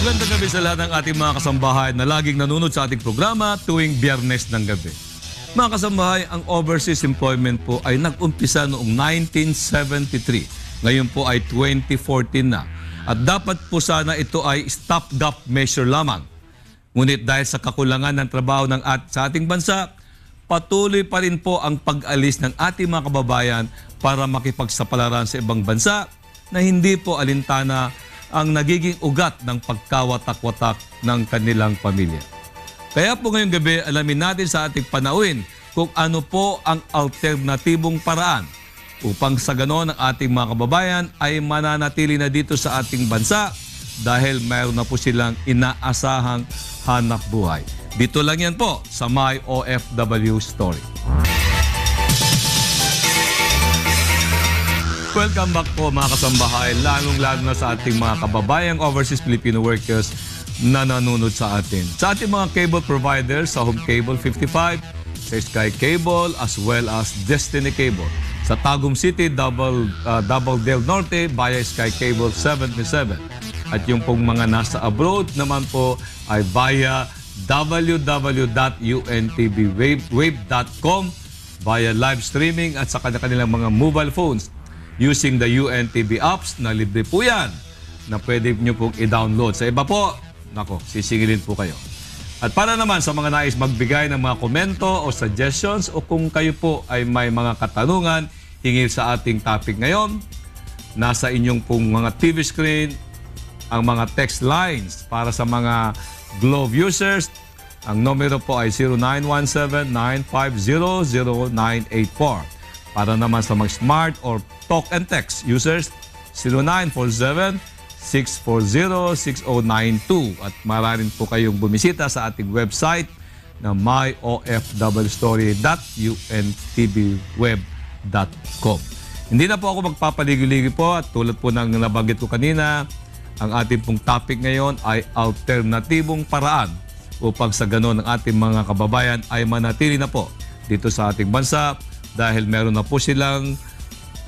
Magandang gabi sa lahat ng ating mga kasambahay na laging nanonood sa ating programa tuwing Biyernes ng gabi. Mga kasambahay, ang overseas employment po ay nag-umpisa noong 1973. Ngayon po ay 2014 na. At dapat po sana ito ay stopgap measure lamang. Ngunit dahil sa kakulangan ng trabaho sa ating bansa, patuloy pa rin po ang pag-alis ng ating mga kababayan para makipagsapalaran sa ibang bansa na hindi po alintana ang nagiging ugat ng pagkawatak-watak ng kanilang pamilya. Kaya po ngayong gabi, alamin natin sa ating panauhin kung ano po ang alternatibong paraan upang sa ganon ang ating mga kababayan ay mananatili na dito sa ating bansa dahil mayroon na po silang inaasahang hanap buhay. Dito lang yan po sa My OFW Story. Welcome back po mga kasambahay, lalong-lalo na sa ating mga kababayang overseas Filipino workers na nanonood sa atin. Sa ating mga cable providers sa Home Cable 55, sa Sky Cable, as well as Destiny Cable. Sa Tagum City, Double Del Norte, via Sky Cable 77. At yung pong mga nasa abroad naman po ay via www.untbwave.com via live streaming at sa kanilang mga mobile phones using the UNTV apps na libre po yan na pwede nyo pong i-download. Sa iba po, nako, sisingilin po kayo. At para naman sa mga nais magbigay ng mga komento o suggestions o kung kayo po ay may mga katanungan hingil sa ating topic ngayon, nasa inyong pong mga TV screen ang mga text lines para sa mga Globe users. Ang numero po ay 0917-950-0984. Para naman sa mga smart or talk and text users, 0947-640-6092. At maraming po kayong bumisita sa ating website na myofwstory.untbweb.com. Hindi na po ako magpapaligid-ligid po at tulad po ng nabanggit ko kanina, ang ating pong topic ngayon ay alternatibong paraan upang sa ganon ang ating mga kababayan ay manatili na po dito sa ating bansa dahil meron na po silang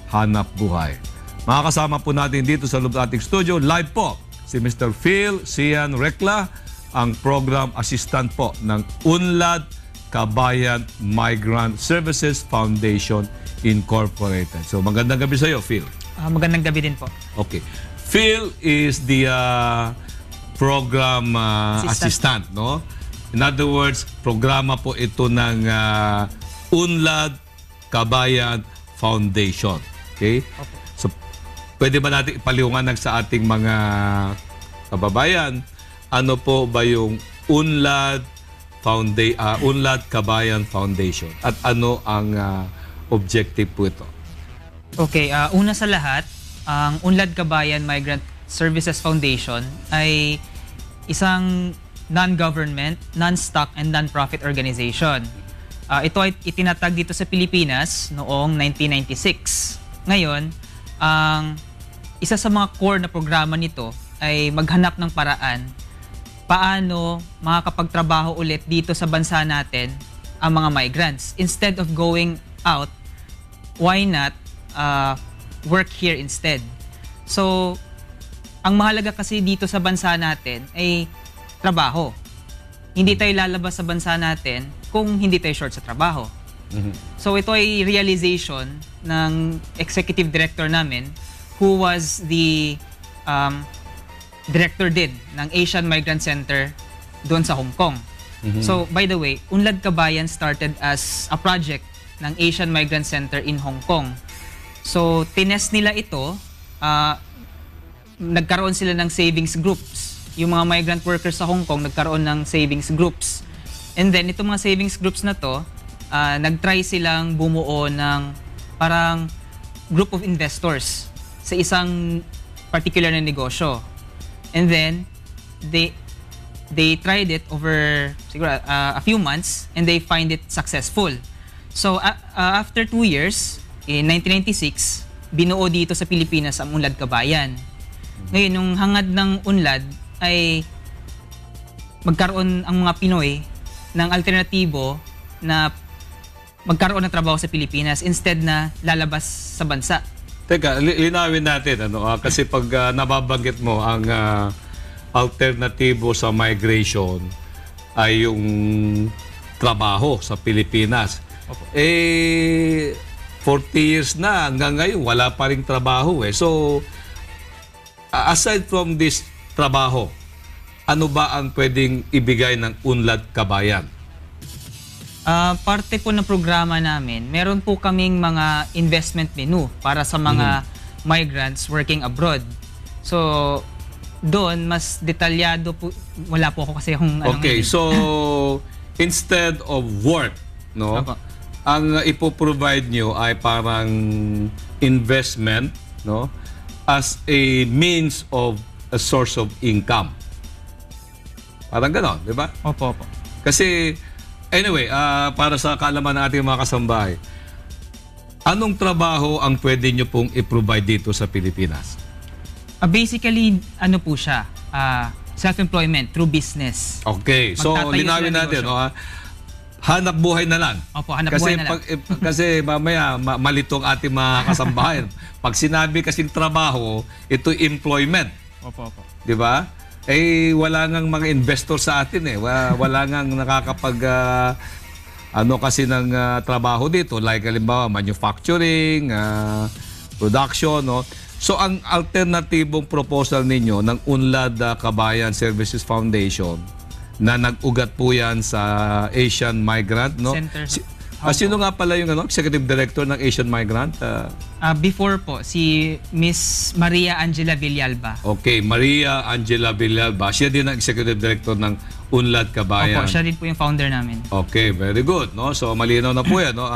hanap buhay. Makakasama po natin dito sa loob ng ating studio, live po, si Mr. Phil Sian Recla, ang program assistant po ng Unlad Kabayan Migrant Services Foundation Incorporated. So magandang gabi sa iyo, Phil. Magandang gabi din po. Okay. Phil is the program assistant, no? In other words, programa po ito ng Unlad Kabayan Foundation. Okay? So, pwede ba natin ipaliwanag sa ating mga kababayan, ano po ba yung Unlad Kabayan Foundation? At ano ang objective po ito? Okay, una sa lahat, ang Unlad Kabayan Migrant Services Foundation ay isang non-government, non-stock, and non-profit organization. Ito ay itinatag dito sa Pilipinas noong 1996. Ngayon, ang isa sa mga core na programa nito ay maghanap ng paraan paano makakapagtrabaho ulit dito sa bansa natin ang mga migrants. Instead of going out, why not work here instead? So, ang mahalaga kasi dito sa bansa natin ay trabaho. Hindi tayo lalabas sa bansa natin kung hindi tayo short sa trabaho. So, ito ay realization ng executive director namin who was the director din ng Asian Migrant Center doon sa Hong Kong. So, by the way, Unlad Kabayan started as a project ng Asian Migrant Center in Hong Kong. So, tinest nila ito, nagkaroon sila ng savings groups. Yung mga migrant workers sa Hong Kong nagkaroon ng savings groups. And then, itong mga savings groups na to, nag-try silang bumuo ng parang group of investors sa isang particular na negosyo. And then, they tried it over siguro, a few months and they find it successful. So, after 2 years, in 1996, binuo dito sa Pilipinas ang Unlad Kabayan. Ngayon, nung hangad ng Unlad ay magkaroon ang mga Pinoy ng alternatibo na magkaroon ng trabaho sa Pilipinas instead na lalabas sa bansa. Teka, linawin natin. Kasi pag nababanggit mo ang alternatibo sa migration ay yung trabaho sa Pilipinas. Opo. 40 years na, hanggang ngayon, wala pa rin trabaho eh. So, aside from this trabaho, ano ba ang pwedeng ibigay ng Unlad Kabayan? Parte po ng programa namin, meron po kaming mga investment menu para sa mga migrants working abroad. So, doon, mas detalyado po, wala po ako kasi yung... Okay, so, instead of work, no? Opo. Ang ipoprovide nyo ay parang investment, no? As a means of a source of income. Parang ganon, di ba? Opo, opo. Kasi, anyway, para sa kaalaman ng ating mga kasambahay, anong trabaho ang pwede nyo pong i-provide dito sa Pilipinas? Basically, ano po siya? Self-employment through business. Okay, so Magtatayo linawin sila ng natin, negosyo. hanap buhay na lang. Opo, hanap Kasi buhay na lang. kasi mamaya malitong ating mga kasambahay. Pag sinabi kasing trabaho, ito employment, Opo, opo. 'di ba? Wala ngang mga investor sa atin eh. Wala ngang nakakapag ano kasi ng trabaho dito, like halimbawa manufacturing, production, no. So ang alternatibong proposal ninyo ng Unlad Kabayan Services Foundation na nag-ugat po yan sa Asian Migrant, no? Center. Sino nga pala yung Executive Director ng Asian Migrant? Before po, si Miss Maria Angela Villalba. Okay, Maria Angela Villalba. Siya din ang Executive Director ng Unlad Kabayan. Opo, siya din po yung founder namin. Okay, very good, no? So malinaw na po yan, no?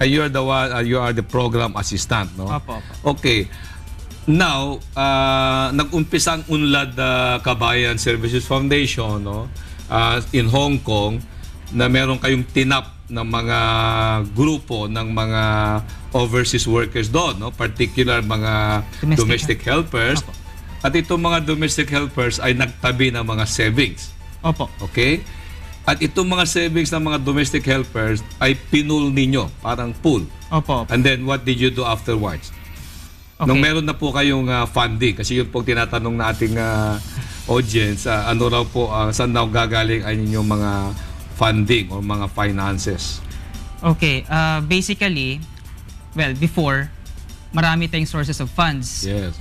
You are the one, you are the program assistant, no? Opo, opo. Okay. Now, nag-umpisa ang Unlad Kabayan Services Foundation, no? In Hong Kong, na meron kayong tinap ng mga grupo ng mga overseas workers doon, no? Particular mga domestic helpers. Opo. At itong mga domestic helpers ay nagtabi ng mga savings. Opo. Okay? At itong mga savings ng mga domestic helpers ay pinul ninyo, parang pool. Opo, opo. And then what did you do afterwards? Okay. Nung meron na po kayong funding, kasi yun po tinatanong na ating audience, ano raw po, saan daw gagaling ay inyong mga funding o mga finances? Okay, basically, well, before, marami tayong sources of funds. Yes.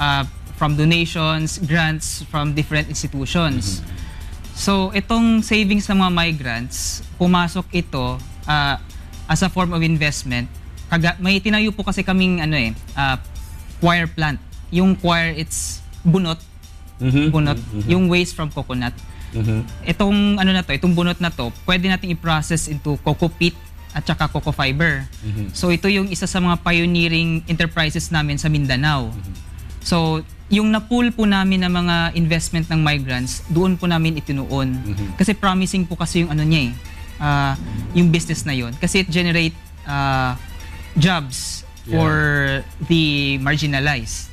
From donations, grants from different institutions. So, itong savings ng mga migrants, pumasok ito as a form of investment. May tinayo po kasi kaming coir plant. Yung coir, it's bunot. Bunot. Yung waste from coconut. Itong itong bunot na to, pwede nating i-process into coco peat at saka coco fiber. So ito yung isa sa mga pioneering enterprises namin sa Mindanao. So yung na-pool po namin ng mga investment ng migrants, doon po namin itinuon. Kasi promising po kasi yung yung business na yun. Kasi it generate jobs for the marginalized.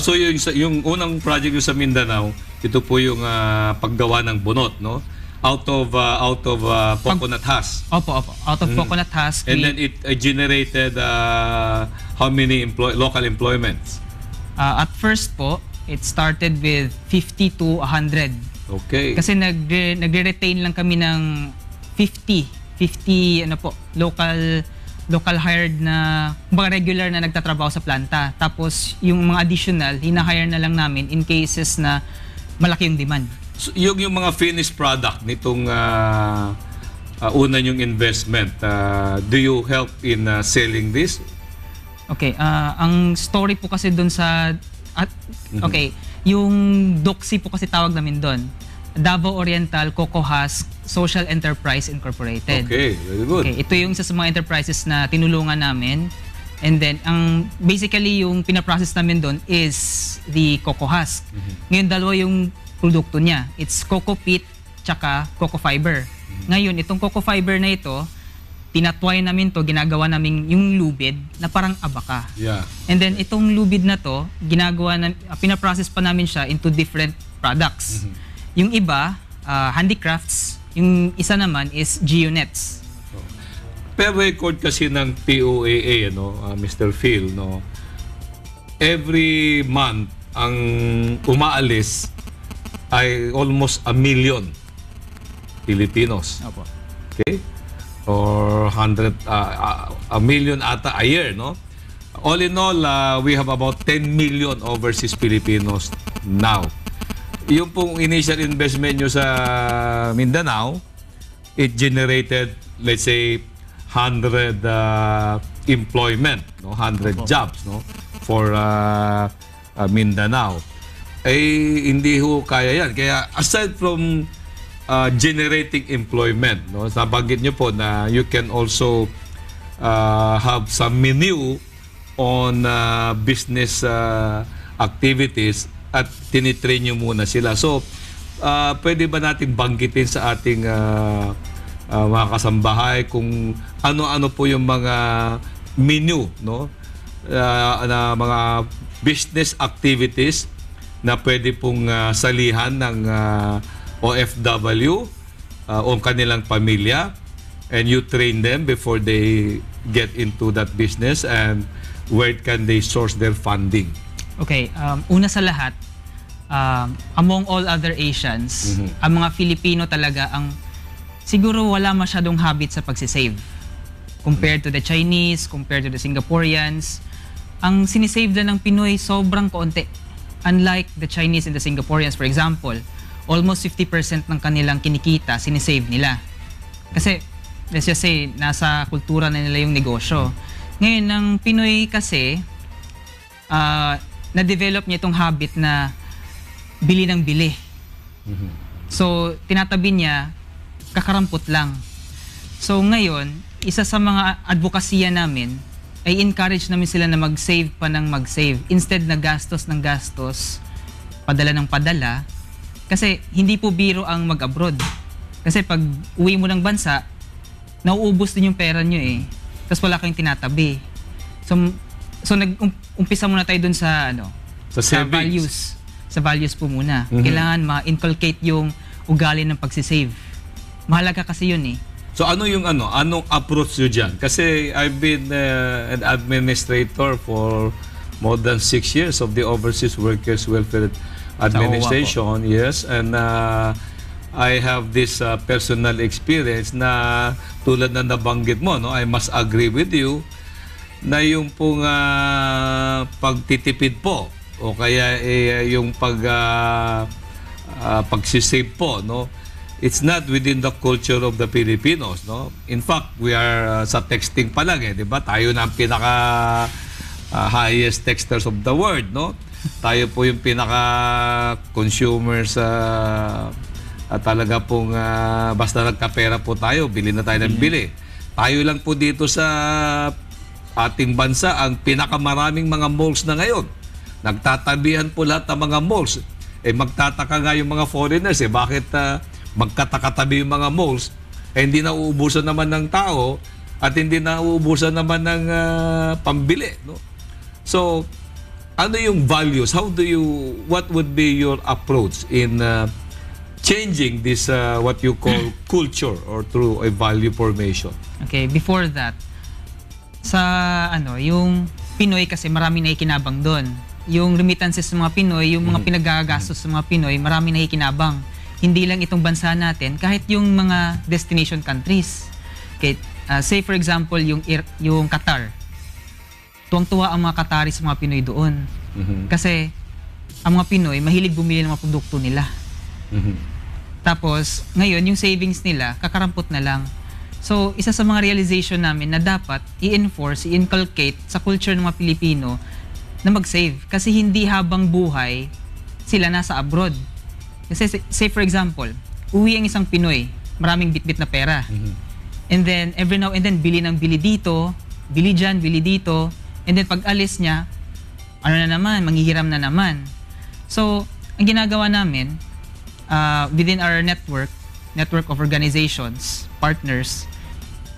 So yung unang project yung sa Mindanao, ito po yung paggawa ng bunot, no? Out of coconut husk. Opo. Out of coconut husk. And then it generated how many local employments? At first po, it started with 50 to 100. Okay. Kasi nagre-retain lang kami ng 50 local hired na mga regular na nagtatrabaho sa planta. Tapos yung mga additional, hina-hire na lang namin in cases na malaki yung demand. So, yung mga finished product nitong una yung investment, do you help in selling this? Okay, ang story po kasi doon sa yung DOCSI po kasi tawag namin doon. Davao Oriental Coco Husk Social Enterprise Incorporated. Okay, very good. Okay, ito yung isa sa mga enterprises na tinulungan namin. And then, basically yung pinaprocess namin doon is the coco husk. Ngayon, dalawa yung produkto niya. It's coco peat tsaka coco fiber. Ngayon, itong coco fiber na ito, tinatway namin to, ginagawa namin yung lubid na parang abaka. Yeah. And then, itong lubid na to, pinaprocess pa namin siya into different products. Yung iba, handicrafts. Yung isa naman is geonets. Per record kasi ng POAA, Mr. Phil, every month ang umaalis ay almost 1 million Filipinos. Opo. Okay? Or 100, 1 million ata a year, no? All in all, we have about 10 million overseas Filipinos now. Yung pong initial investment nyo sa Mindanao, it generated, let's say, 100 employment, no? 100 jobs, no? For Mindanao. Eh, hindi ho kaya yan. Kaya aside from generating employment, no? Nabanggit nyo po na you can also have some menu on business activities at tinitrain nyo muna sila. So, pwede ba nating banggitin sa ating mga kasambahay kung ano-ano po yung mga menu, no? Na mga business activities na pwede pong salihan ng OFW o kanilang pamilya, and you train them before they get into that business, and where can they source their funding? Okay, una sa lahat, among all other Asians, ang mga Filipino talaga ang siguro wala masyadong habit sa pagsisave. Compared to the Chinese, compared to the Singaporeans, ang sinisave na ng Pinoy sobrang kaunti. Unlike the Chinese and the Singaporeans, for example, almost 50% ng kanilang kinikita, sinisave nila. Kasi, let's just say, nasa kultura na nila yung negosyo. Ngayon, ng Pinoy kasi, na-develop niya itong habit na bili ng bili. So, tinatabi niya, kakarampot lang. So, ngayon, isa sa mga advokasya namin, ay encourage namin sila na mag-save pa ng mag-save. Instead na gastos ng gastos, padala ng padala. Kasi hindi po biro ang mag-abroad. Kasi pag uwi mo ng bansa, nauubos din yung pera nyo eh. Tapos wala kayong tinatabi. So nag-umpisa muna tayo dun sa, Sa values. Sa values po muna. Kailangan ma-inculcate yung ugali ng pagsisave. Mahalaga kasi yun eh. So anong approach nyo dyan? Kasi I've been an administrator for more than 6 years of the Overseas Workers Welfare Administration. Yes, and I have this personal experience na tulad na nabanggit mo, no? I must agree with you na yung pong pagtitipid po o kaya yung pagsisave po, no? It's not within the culture of the Filipinos, no? In fact, we are sa texting pa lang, di ba? Tayo na ang pinaka highest texters of the world, no? Tayo po yung pinaka consumers talaga pong basta nagkapera po tayo, bili na tayo ng bili. Tayo lang po dito sa ating bansa ang pinakamaraming mga malls na ngayon. Nagtatabihan po lahat ng mga malls. Eh magtataka nga yung mga foreigners, bakit magkatakatabi yung mga malls, hindi na uubusan naman ng tao at hindi na uubusan naman ng pambili, no? So, ano yung values? What would be your approach in changing this, what you call culture or through a value formation? Okay, before that, sa yung Pinoy kasi marami na ikinabang doon. Yung remittances sa mga Pinoy, yung mga pinagagastos sa mga Pinoy, marami na ikinabang. Hindi lang itong bansa natin, kahit yung mga destination countries. Okay, say for example, yung Qatar. Tuwang-tuwa ang mga Qataris sa mga Pinoy doon. Kasi ang mga Pinoy, mahilig bumili ng mga produkto nila. Tapos, ngayon, yung savings nila, kakarampot na lang. So, isa sa mga realization namin na dapat i-enforce, i-inculcate sa culture ng mga Pilipino na mag-save. Kasi hindi habang buhay, sila nasa abroad. Kasi say for example, uwi ang isang Pinoy, maraming bitbit na pera. And then every now and then bili ng bili dito, bili dyan, bili dito, and then pag alis niya, manghihiram na naman. So, ang ginagawa namin within our network of organizations, partners,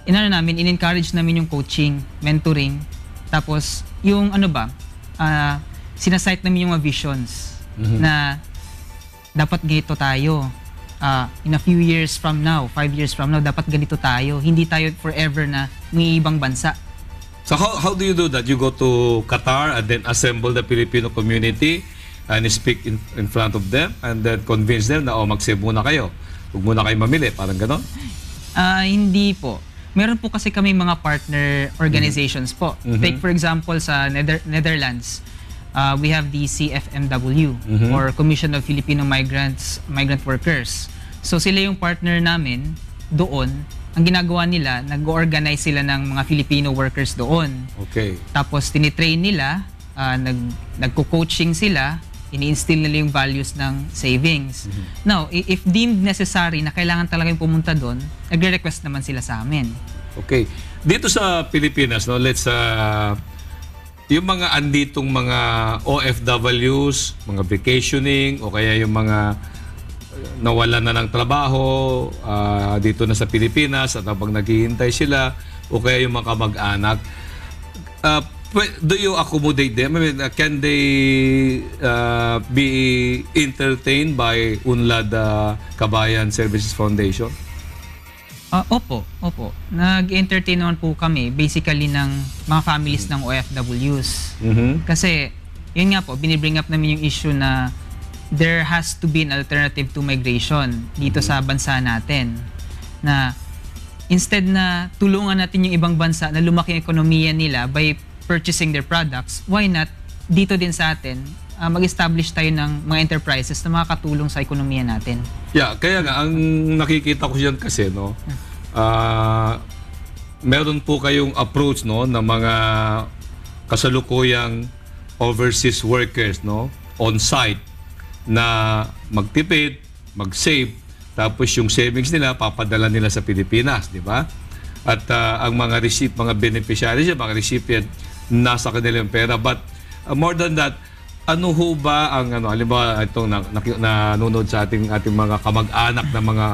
in-encourage namin yung coaching, mentoring, tapos yung sinasite namin yung mga visions na dapat ganito tayo. In a few years from now, 5 years from now, dapat ganito tayo. Hindi tayo forever na may ibang bansa. So how do you do that? You go to Qatar and then assemble the Filipino community and speak in front of them and then convince them na mag-save muna kayo. Huwag muna kayo mamili, parang ganon? Hindi po. Meron po kasi kami mga partner organizations po. Take for example sa Netherlands, we have the CFMW or Commission of Filipino Migrant Workers. So sila yung partner namin doon. Ang ginagawa nila, nag-organize sila ng mga Filipino workers doon. Okay. Tapos tinitrain nila, nagko-coaching sila, ini-instill nila yung values ng savings. Now, if deemed necessary na kailangan talaga yung pumunta doon, nagre-request naman sila sa amin. Okay. Dito sa Pilipinas, no, yung mga anditong mga OFWs, mga vacationing, o kaya yung mga nawalan na ng trabaho dito na sa Pilipinas at habang naghihintay sila, o kaya yung mga kamag-anak, do you accommodate them? I mean, can they be entertained by UNLAD Kabayan Services Foundation? Opo. Nag-entertain naman po kami basically ng mga families ng OFWs. Kasi, yun nga po, binibring up namin yung issue na there has to be an alternative to migration dito sa bansa natin. Na instead na tulungan natin yung ibang bansa na lumaki ang ekonomiya nila by purchasing their products, why not dito din sa atin mag-establish tayo ng mga enterprises na makakatulong sa ekonomiya natin. Yeah, kaya nga ang nakikita ko diyan kasi no, meron po kayong approach no ng mga kasalukuyang overseas workers no on site na magtipid, mag-save, tapos yung savings nila papadala nila sa Pilipinas, di ba? At ang mga mga beneficiaries, mga recipient, nasa kanilang pera. But more than that, ano ho ba ang halimbawa itong nanonood sa ating mga kamag-anak na mga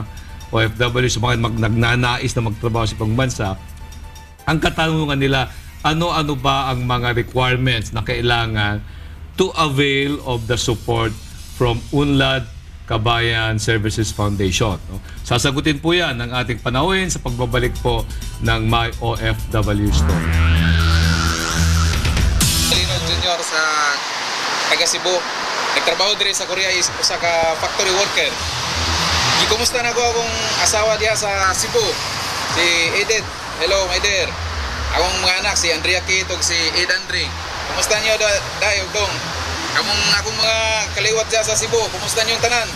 OFW, sa mga nagnanais na magtrabaho sa ibang bansa, ang katanungan nila, ano-ano ba ang mga requirements na kailangan to avail of the support from UNLAD Kabayan Services Foundation. No? Sasagutin po yan ng ating panauhin sa pagbabalik po ng My OFW Story. Junior sa taga Cebu. Nagtrabaho din sa Korea sa factory worker. Kumusta na ko akong asawa diya sa Cebu? Si Edith. Hello, my dear. Akong mga anak, si Andrea Kit ug si Ed Andring. Kumusta niyo dayo dong? Akong mga kaliwat diya sa Cebu. Kumusta niyo tanan?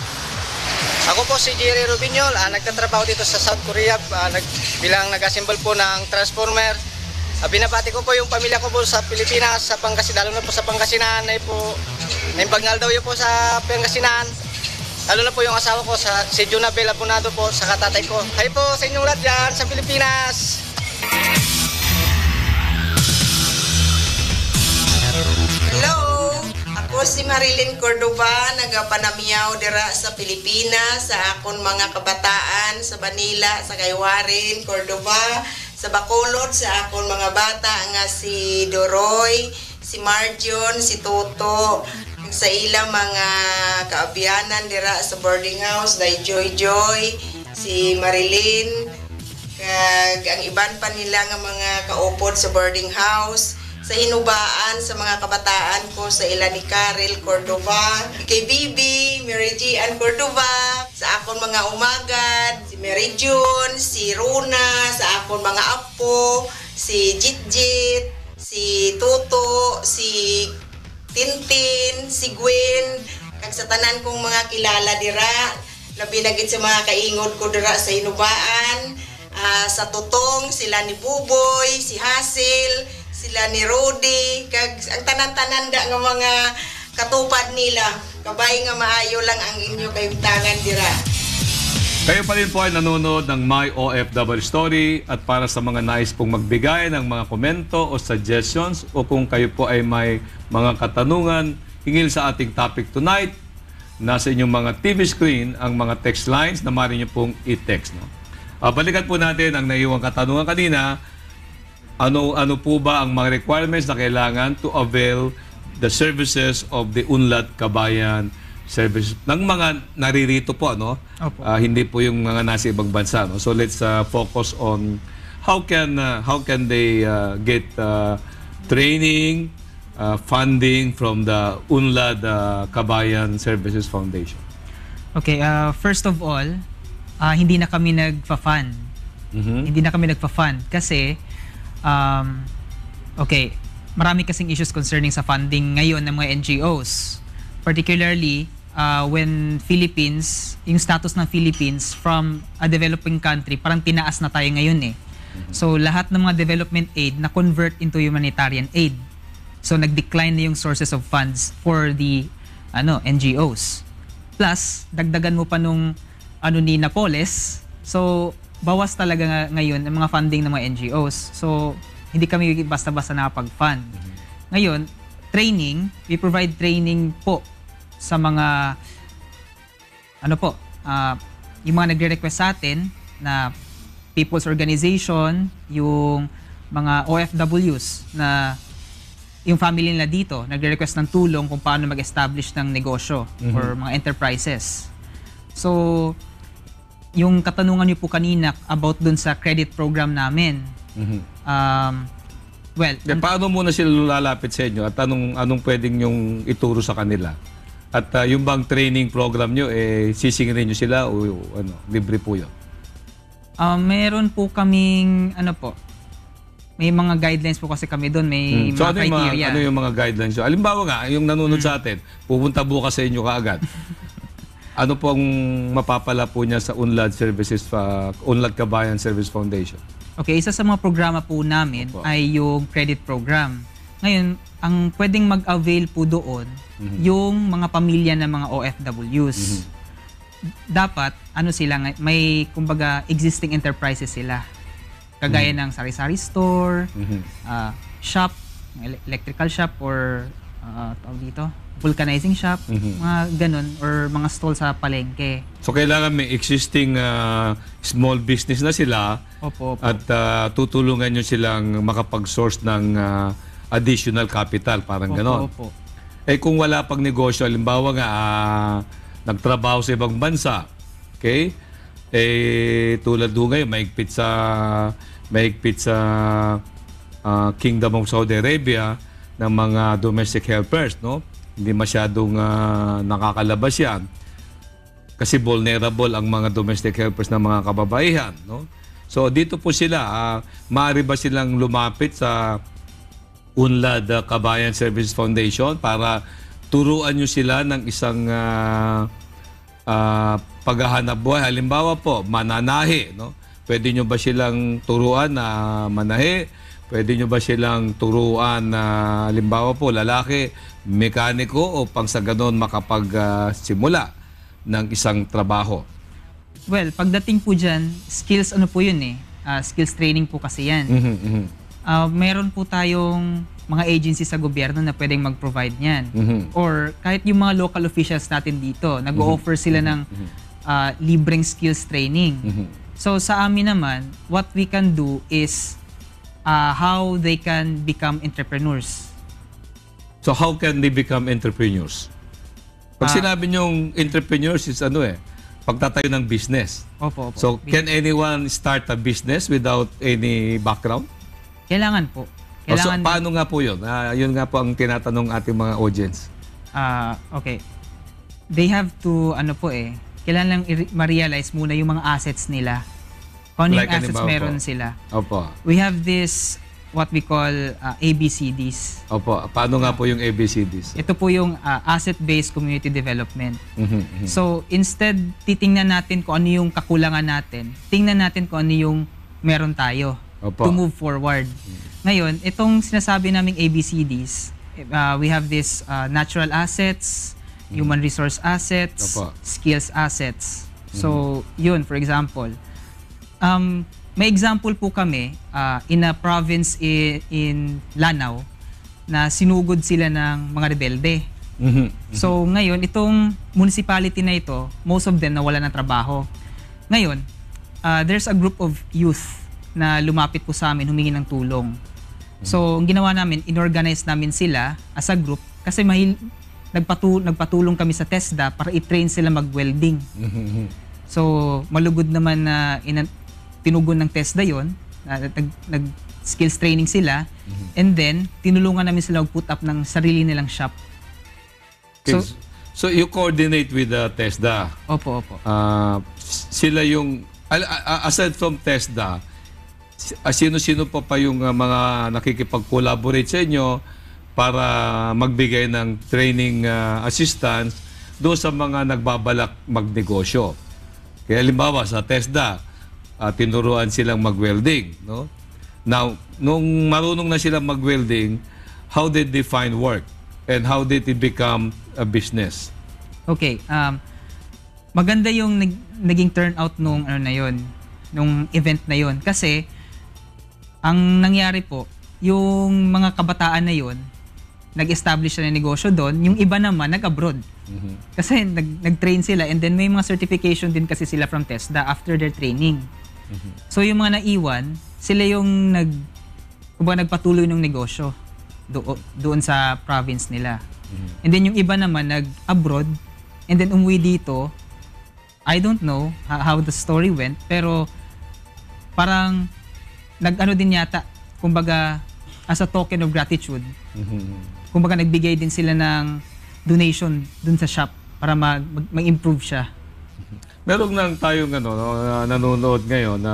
Ako po si Jerry Rubinyol, nagtatrabaho dito sa South Korea bilang nag-assemble po ng transformer. Binabati ko po yung pamilya ko po sa Pilipinas, sa Pangasinan, lalo na po sa Pangasinan, naimpagnal daw yun po sa Pangasinan. Lalo na po yung asawa ko, si Junabel Abonado po, sa katatay ko. Hi po sa inyong lahat dyan sa Pilipinas. Hello! Ako si Marilyn Cordova, nagapanamiyaw dira sa Pilipinas, sa akon mga kabataan, sa Manila, sa Kaywarin, Cordova, sa Bacolod, sa akon mga bata nga si Doroy, si Marjon, si Toto, sa ilang mga kaabyanan dira sa boarding house, dahil Joy, si Marilyn, kag ang iban pa nila nga mga kaupod sa boarding house, sa hinubaan sa mga kabataan ko, sa ila ni Karel Cordova, kay Bibi, Mary Gian Cordova, sa akon mga umagad, si Mary June, si Runa, sa akon mga apo, si Jitjit, si Toto, si Tintin, si Gwen, kag sa tanan kong mga kilala dira, labi na gid sa mga kaingod ko dira sa hinubaan, sa Tutong, sila ni Buboy, si Hasil, sila ni Rudy, kag ang tanan-tanan da nga mga katupad nila. Kabay nga maayo lang ang inyo kayutangan dira. Kayo pa rin po ay nanonood ng My OFW Story, at para sa mga nais pong magbigay ng mga komento o suggestions, o kung kayo po ay may mga katanungan hingil sa ating topic tonight, nasa inyong mga TV screen ang mga text lines na maaari nyo pong i-text. No? Balikan po natin ang naiwang katanungan kanina. Ano po ba ang mga requirements na kailangan to avail the services of the UNLAD Kabayan Services ng mga naririto po, no? Hindi po yung mga nasa ibang bansa, no? So let's focus on how can they get training, funding from the UNLAD Kabayan Services Foundation? Okay, first of all, hindi na kami nagfa-fund. Hindi na kami nagfa-fund kasi okay, marami kasing issues concerning sa funding ngayon ng mga NGOs. Particularly when Philippines, yung status ng Philippines from a developing country, parang tinaas na tayo ngayon eh. So lahat ng mga development aid na convert into humanitarian aid. So nag-decline na yung sources of funds for the NGOs. Plus, dagdagan mo pa nung ni Napoles. So bawas talaga ngayon ang mga funding ng mga NGOs. So hindi kami basta-basta nakapag-fund. Ngayon, training, we provide training po sa mga yung mga nagre-request sa atin na people's organization, yung mga OFWs na yung family nila dito, nagre-request ng tulong kung paano mag-establish ng negosyo or mga enterprises. So, yung katanungan niyo po kanina about dun sa credit program namin, paano muna sila lalapit sa inyo at anong pwedeng yung ituro sa kanila? At yung bang training program nyo, sisingin nyo sila o libre po yun? Meron po kaming, may mga guidelines po kasi kami doon, may mga criteria. Ano yung mga guidelines nyo? Halimbawa nga, yung nanonood sa atin, pupunta bukas sa inyo kaagad. Ano po ang mapapala po niya sa UNLAD UNLAD Kabayan Service Foundation? Okay, isa sa mga programa po namin ay yung credit program. Ngayon, ang pwedeng mag-avail po doon, yung mga pamilya ng mga OFWs. Dapat, may kumbaga existing enterprises sila. Kagaya ng sari-sari store, shop, electrical shop, or tawag dito, vulcanizing shop, mga ganun, or mga stall sa palengke. So kailangan may existing small business na sila. Opo. At tutulungan nyo silang makapag-source ng additional capital, parang ganon. Opo. Kung wala pang negosyo, halimbawa nga nagtrabaho sa ibang bansa, okay? Tulad do ngayon, mahigpit sa Kingdom of Saudi Arabia ng mga domestic helpers, no? Hindi masyadong nakakalabas yan. Kasi vulnerable ang mga domestic helpers ng mga kababaihan, no? So dito po sila, maaari ba silang lumapit sa UNLAD Kabayan Services Foundation para turuan nyo sila ng isang paghahanap buhay? Halimbawa po, mananahi, no? Pwede nyo ba silang turuan na manahi? Pwede nyo ba silang turuan na halimbawa po, lalaki, mekaniko o pang sa ganon makapag-simula ng isang trabaho? Well, pagdating po dyan, skills po yun eh. Skills training po kasi yan. Meron po tayong mga agencies sa gobyerno na pwedeng mag-provide niyan. Or kahit yung mga local officials natin dito, nag-o-offer sila ng libreng skills training. So sa amin naman, what we can do is how they can become entrepreneurs. So how can they become entrepreneurs? Pag sinabi nyong entrepreneurs is pagtatayo ng business. Opo. So can anyone start a business without any background? Kailangan po. So paano nga po yun? Yun nga po ang tinatanong ating mga audience. Okay. They have to, kailangan lang ma-realize muna yung mga assets nila. Kung ano yung assets meron sila. Opo. We have this, what we call ABCDs. Opo. Paano nga po yung ABCDs? Ito po yung asset-based community development. So, instead, titingnan natin kung ano yung kakulangan natin. Tingnan natin kung ano yung meron tayo. Opo. To move forward. Ngayon, itong sinasabi naming ABCDs, we have this natural assets, human resource assets, Opo. skills assets. So, yun, for example. May example po kami in a province in Lanao na sinugod sila ng mga rebelde. So, ngayon, itong municipality na ito, most of them nawala ng trabaho. Ngayon, there's a group of youth na lumapit po sa amin, humingi ng tulong. So, ang ginawa namin, inorganize namin sila as a group kasi nagpatulong kami sa TESDA para i-train sila mag-welding. So, malugod naman na tinugon ng TESDA yon. Skills training sila, and then tinulungan namin sila mag-put up ng sarili nilang shop. So you coordinate with TESDA. Opo. Sila yung, aside from TESDA, sino-sino pa yung mga nakikipag-collaborate sa inyo para magbigay ng training assistance doon sa mga nagbabalak magnegosyo? Kaya halimbawa sa TESDA, tinuruan silang mag-welding, no? Now, nung marunong na silang mag-welding, how did they find work? And how did it become a business? Okay, maganda yung naging turnout nung nung event na yun. Kasi, ang nangyari po, yung mga kabataan na yun, nag-establish na negosyo doon, yung iba naman nag-abroad. Kasi nag-train sila, and then may mga certification din kasi sila from TESDA after their training. So yung mga naiwan, sila yung nagpatuloy ng negosyo doon sa province nila. And then yung iba naman nag-abroad, and then umuwi dito. I don't know how the story went, pero parang nag-ano din yata, kumbaga as a token of gratitude. Kumbaga nagbigay din sila ng donation dun sa shop para mag-improve siya. Meron lang tayong nanonood ngayon na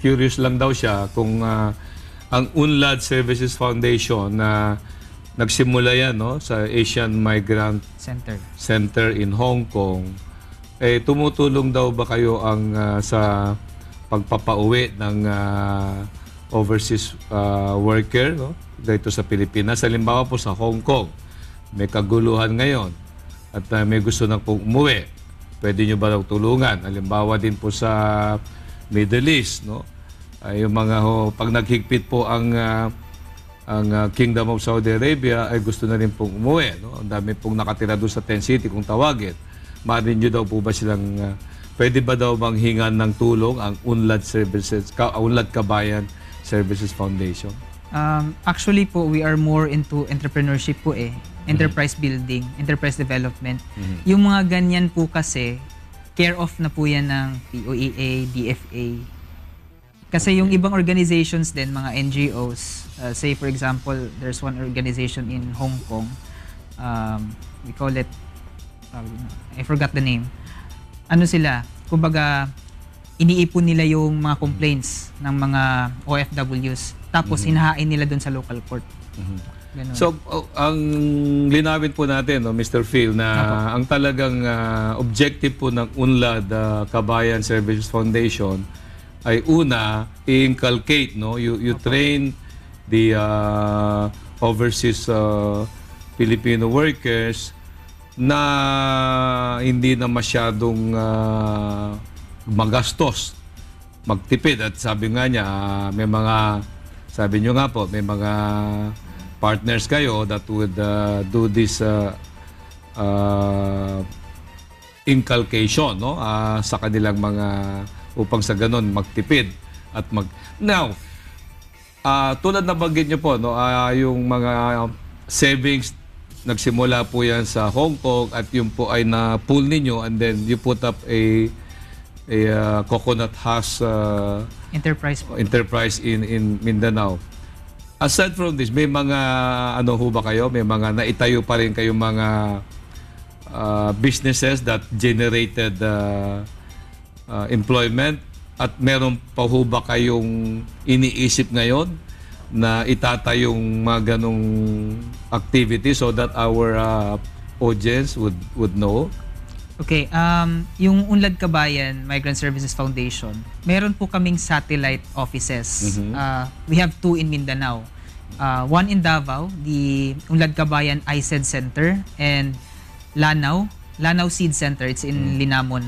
curious lang daw siya kung ang Unlad Services Foundation na nagsimula yan sa Asian Migrant Center in Hong Kong, tumutulong daw ba kayo sa pagpapauwi ng overseas worker dito sa Pilipinas? Halimbawa po sa Hong Kong, may kaguluhan ngayon at may gusto na pong umuwi. Pwede nyo ba daw tulungan? Halimbawa din po sa Middle East, yung mga pag naghigpit po ang Kingdom of Saudi Arabia ay gusto na rin pong umuwi. Ang dami pong nakatira doon sa Tent City kung tawagin. Maaari nyo daw po ba silang pwede ba daw bang hingan ng tulong ang Unlad Kabayan Services Foundation? Actually po, we are more into entrepreneurship po enterprise building, enterprise development. Yung mga ganyan po kasi, care of na po yan ng POEA, DFA. Kasi yung ibang organizations din, mga NGOs, say for example, there's one organization in Hong Kong, we call it, I forgot the name. Ano sila? Kumbaga, iniipon nila yung mga complaints ng mga OFWs, tapos hinahain nila dun sa local court. Ganun. So, ang linawin po natin, Mr. Phil, na ang talagang objective po ng Unlad Kabayan Services Foundation ay una, i-inculcate, you train the overseas Filipino workers na hindi na masyadong magastos, magtipid. At sabi nga niya, sabi niyo nga po, may mga partners kayo that would do this inculcation sa kanilang mga upang sa ganun magtipid at now tulad na banggit niyo po yung mga savings nagsimula po yan sa Hong Kong at yung po ay na-pool ninyo and then you put up a coconut husk enterprise in Mindanao. Aside from this, may mga ho ba kayo? May mga naitayo pa rin kayong mga businesses that generated employment at meron pa ho ba kayong iniisip ngayon na itatayong mga ganong activity so that our audience would know? Okay, yung Unlad Kabayan Migrant Services Foundation, meron po kaming satellite offices. We have 2 in Mindanao. One in Davao, the Unlad Kabayan ISED Center, and Lanao Seed Center. It's in Linamon,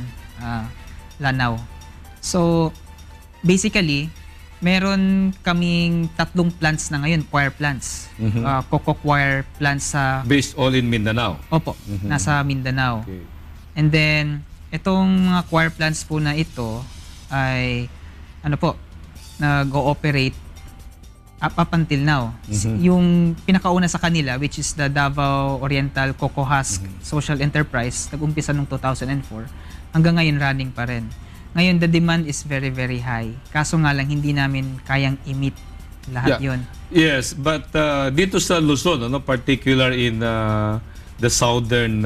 Lanao. So, basically, meron kaming 3 plants na ngayon, coir plants. Coco coir plants sa... Based all in Mindanao? Opo, nasa Mindanao. Okay. And then, itong mga coir plants po na ito ay, nag-ooperate up until now. Yung pinakauna sa kanila, which is the Davao Oriental Coco Husk Social Enterprise, nag-umpisa noong 2004, hanggang ngayon running pa rin. Ngayon, the demand is very, very high. Kaso nga lang, hindi namin kayang i-meet lahat Yeah. yun. Yes, but dito sa Luzon, particular in the southern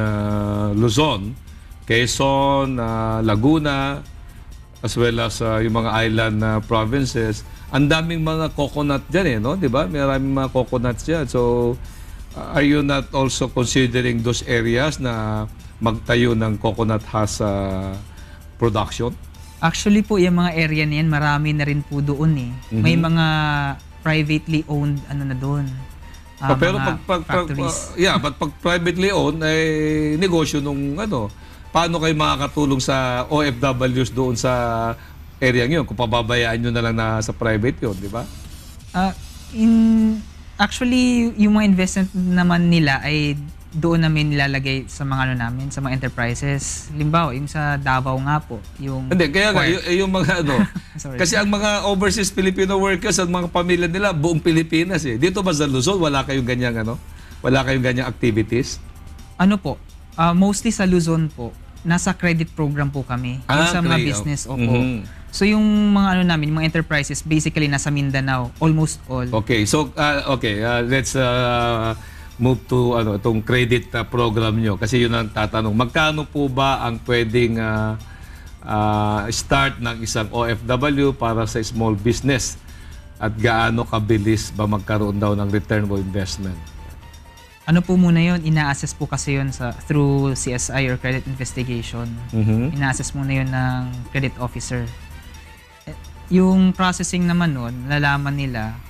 Luzon, Quezon, Laguna, as well as yung mga island provinces, ang daming mga coconut dyan no? Di ba? Maraming mga coconuts dyan. So, are you not also considering those areas na magtayo ng coconut husk production? Actually po, yung mga area na yan, marami na rin po doon eh. May mga privately owned na doon. Pero mga pag factories. but pag privately owned, negosyo nung paano kayo makakatulong sa OFWs doon sa area yun kung pababayaan nyo na lang na sa private yun, di ba? Actually, yung mga investment naman nila ay doon namin nilalagay sa mga namin, sa mga enterprises. Limbawa, yung sa Davao nga po, yung... Hindi, kaya nga, yung mga Sorry. kasi ang mga overseas Filipino workers at mga pamilya nila, buong Pilipinas eh. Dito ba sa Luzon, wala kayong ganyang wala kayong ganyang activities? Mostly sa Luzon po, nasa credit program po kami. Yung sa mga business, opo. So yung mga namin, mga enterprises, basically nasa Mindanao, almost all. Okay, so let's move to itong credit program nyo kasi yun ang tatanong. Magkano po ba ang pwedeng start ng isang OFW para sa small business at gaano kabilis ba magkaroon daw ng return on investment? Ano po muna yun, ina-assess po kasi yun through CSI or credit investigation. Ina-assess muna yun ng credit officer. Yung processing naman nun, lalaman nila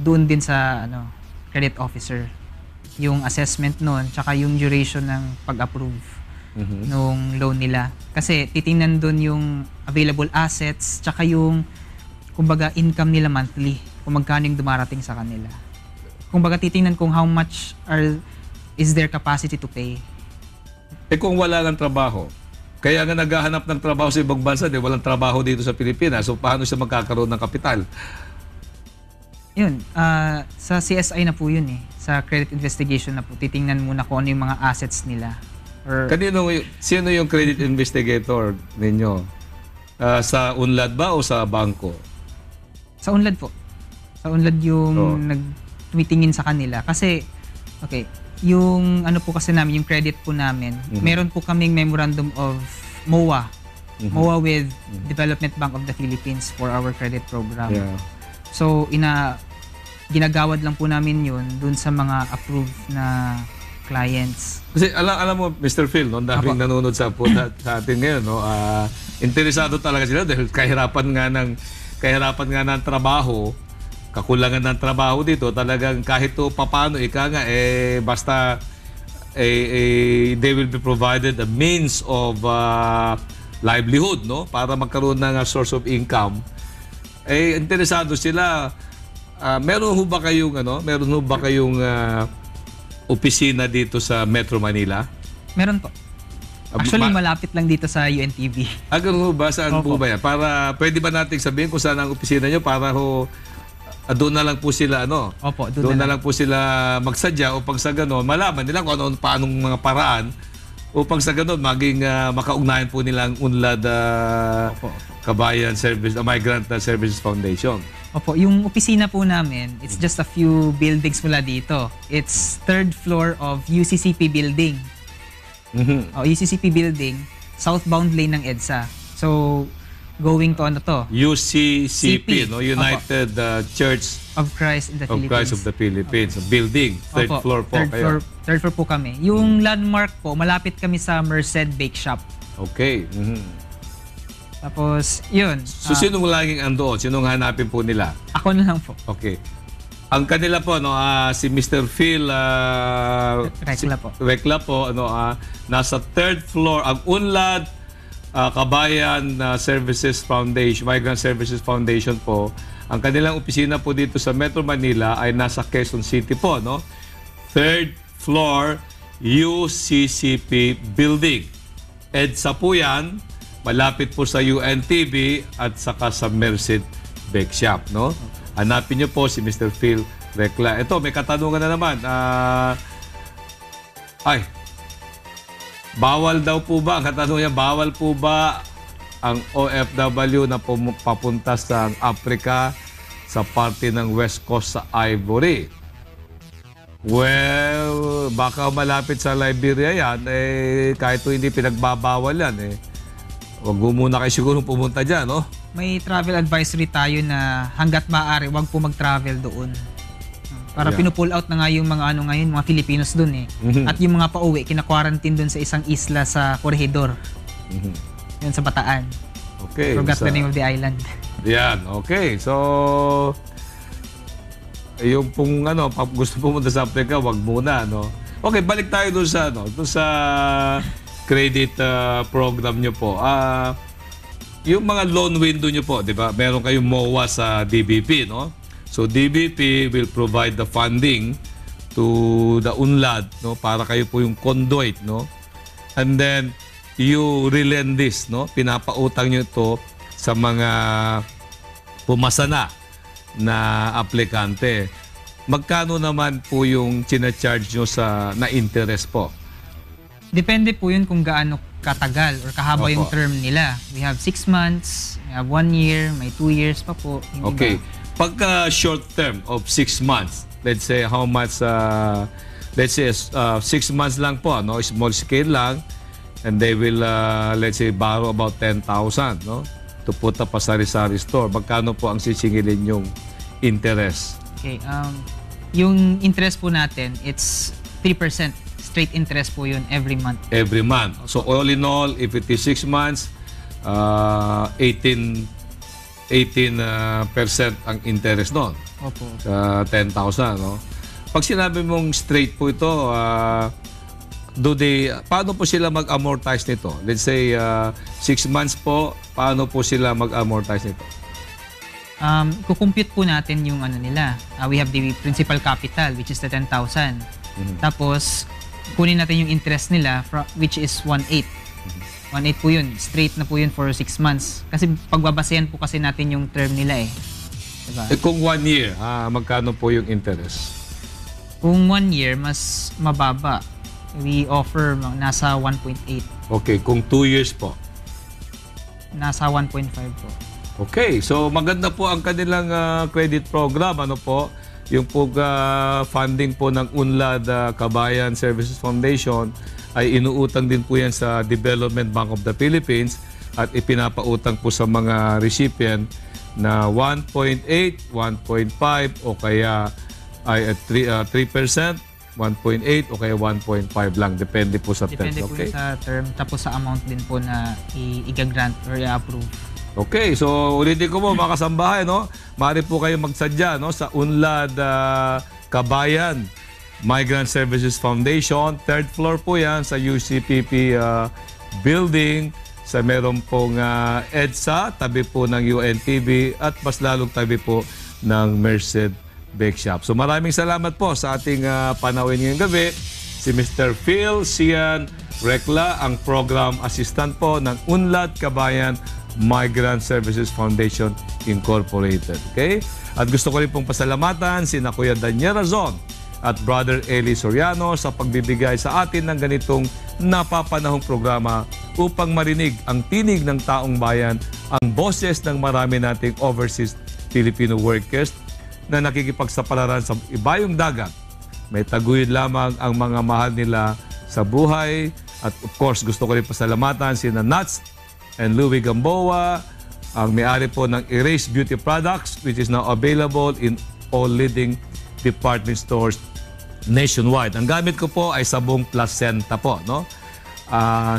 doon din sa credit officer. Yung assessment nun, tsaka yung duration ng pag-approve nung loan nila. Kasi titingnan doon yung available assets, tsaka yung kumbaga income nila monthly, kung magkano yung dumarating sa kanila. Kumbaga titingnan kung how much is their capacity to pay. Kung wala ng trabaho, kaya nga naghahanap ng trabaho sa ibang bansa, walang trabaho dito sa Pilipinas, so paano siya magkakaroon ng kapital? Yun, sa CSI na po yun eh. Sa credit investigation na po, titingnan muna kung ano yung mga assets nila. Sino yung credit investigator ninyo? Sa UNLAD ba o sa bangko? Sa UNLAD po. Sa UNLAD yung tumitingin sa kanila. Kasi, yung po kasi namin, yung credit po namin, meron po kaming memorandum of MOA. MOA with Development Bank of the Philippines for our credit program. Yeah. So, ginagawad lang po namin yun dun sa mga approved na clients. Kasi alam mo, Mr. Phil, daming nanonood sa atin ngayon, interesado talaga sila dahil kahirapan nga ng trabaho, kakulangan ng trabaho dito, talagang kahit paano, basta they will be provided a means of livelihood, para magkaroon ng source of income. Interesado sila. Meron ho ba kayong opisina dito sa Metro Manila? Meron po. Actually, malapit lang dito sa UNTV. Ganun ho ba? Saan po ba yan? Para, pwede ba nating sabihin kung saan ang opisina nyo para doon na lang po sila, Opo, doon na lang po sila magsadya upang sa gano'n, malaman nila kung paanong mga paraan upang sa gano'n, maging makaugnayan po nila ang UNLAD Kabayan Migrant Services Foundation. Opo, yung opisina po namin, it's just a few buildings mula dito. It's third floor of UCCP building. UCCP building, southbound lane ng EDSA. So, going to UCCP, United Church of Christ in the Philippines. Christ of the Philippines. Building, third floor po kayo. Third floor po kami. Yung landmark po, malapit kami sa Merced Bake Shop. Okay. Tapos, yun. So, sinong laging andoon? Sinong hanapin po nila? Ako na lang po. Okay. Ang kanila po, si Mr. Phil Recla po, nasa third floor. Ang UNLAD Kabayan Services Foundation, Migrant Services Foundation po, ang kanilang opisina po dito sa Metro Manila ay nasa Quezon City po, Third floor, UCCP building. EDSA po yan, malapit po sa UNTV at saka sa Merced Bake Shop, Hanapin niyo po si Mr. Phil Recla. Ito, may katanungan na naman. Bawal daw po ba? Ang katanungan niya, bawal po ba ang OFW na papunta sa Africa sa parte ng West Coast sa Ivory. Well, baka malapit sa Liberia yan, kahit hindi pinagbabawal yan, wag muna kayo siguro pumunta dyan, no? May travel advisory tayo na hanggat maaari, wag po mag-travel doon. Para Yeah. pinupull out na nga yung mga ngayon, mga Filipinos doon At yung mga pauwi, kina-quarantine doon sa isang isla sa Corregidor. Yun sa Bataan. Okay. Forgot the name of the island. Yan, okay. So, yung pong gusto pumunta sa Africa, wag muna, no? Okay, balik tayo doon sa credit program nyo po. Yung mga loan window nyo po, di ba? Meron kayong MOA sa DBP, no? So, DBP will provide the funding to the UNLAD, no? Para kayo po yung conduit, no? And then, you relend this, no? Pinapautang nyo ito sa mga pumasa na aplikante. Magkano naman po yung charge nyo na interest po? Depende po yun kung gaano katagal or kahaba Opo. yung term nila. We have 6 months, we have 1 year, may 2 years pa po. Yung Okay. iba. Pagka short term of 6 months, let's say how much, let's say 6 months lang po, no? Small scale lang, and they will, let's say, borrow about 10,000, no? To put up a sari-sari store. Magkano po ang sisingilin yung interest? Okay, yung interest po natin, it's 3%. Straight interest po yun every month. Every month. So all in all, if it is 6 months, 18% ang interest noon. Opo. Sa 10,000, no? Pag sinabi mong straight po ito, paano po sila mag-amortize nito? Let's say 6 months po, paano po sila mag-amortize nito? Kukompute po natin yung nila. We have the principal capital, which is the 10,000. Tapos, kunin natin yung interest nila, which is 1/8. 1/8 po yun. Straight na po yun for 6 months. Kasi pagbabasehan po kasi natin yung term nila Diba? Kung 1 year, magkano po yung interest? Kung 1 year, mas mababa. We offer nasa 1.8. Okay, kung 2 years po. Nasa 1.5 po. Okay, so maganda po ang kanilang credit program. Ano po? Yung funding po ng UNLAD Kabayan Services Foundation ay inuutang din po yan sa Development Bank of the Philippines at ipinapautang po sa mga recipient na 1.8, 1.5 o kaya ay 3%, 1.8 o kaya 1.5 lang. Depende po sa term. Depende po Okay? sa term. Tapos sa amount din po na i-grant or i-approve. Okay, so ulitin ko po mga kasambahay, no? Maaari po kayo magsadya, no? Sa UNLAD Kabayan Migrant Services Foundation. 3rd floor po yan sa UCPP building. Sa meron pong EDSA, tabi po ng UNTV at mas lalong tabi po ng Merced Bake Shop. So maraming salamat po sa ating panawin ngayong gabi. Si Mr. Phil Sian Recla, ang program assistant po ng UNLAD Kabayan Migrant Services Foundation Incorporated. Okay? At gusto ko rin pong pasalamatan sina Kuya Daniel Razon at Brother Eli Soriano sa pagbibigay sa atin ng ganitong napapanahong programa upang marinig ang tinig ng taong bayan, ang boses ng marami nating overseas Filipino workers na nakikipagsapalaran sa ibayong dagat. May taguyod lamang ang mga mahal nila sa buhay. At of course, gusto ko rin pasalamatan sina Nats and Louie Gamboa, ang may-ari po ng Erase Beauty Products, which is now available in all leading department stores nationwide. Ang gamit ko po ay sabong placenta po, no?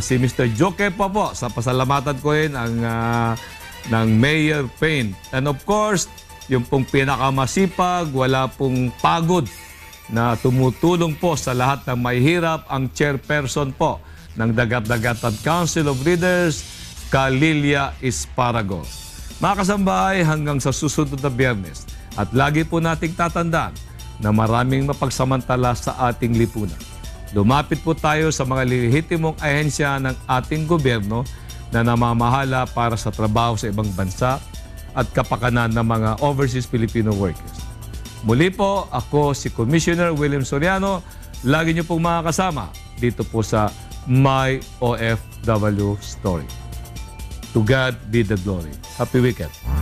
Si Mr. Joke po, sa pasalamatan ko rin ng Mayor Payne. And of course, yung pong pinakamasipag, wala pong pagod na tumutulong po sa lahat ng mahihirap, ang chairperson po ng Dagat-Dagatan Council of Leaders, Lilia Esparago. Mga kasambahay, hanggang sa susunod na Biyernes. At lagi po nating tatandaan na maraming mapagsamantala sa ating lipunan. Lumapit po tayo sa mga lehitimong ahensya ng ating gobyerno na namamahala para sa trabaho sa ibang bansa at kapakanan ng mga overseas Filipino workers. Muli po, ako si Commissioner William Soriano. Lagi niyo pong makakasama dito po sa My OFW Story. To God be the glory. Happy weekend.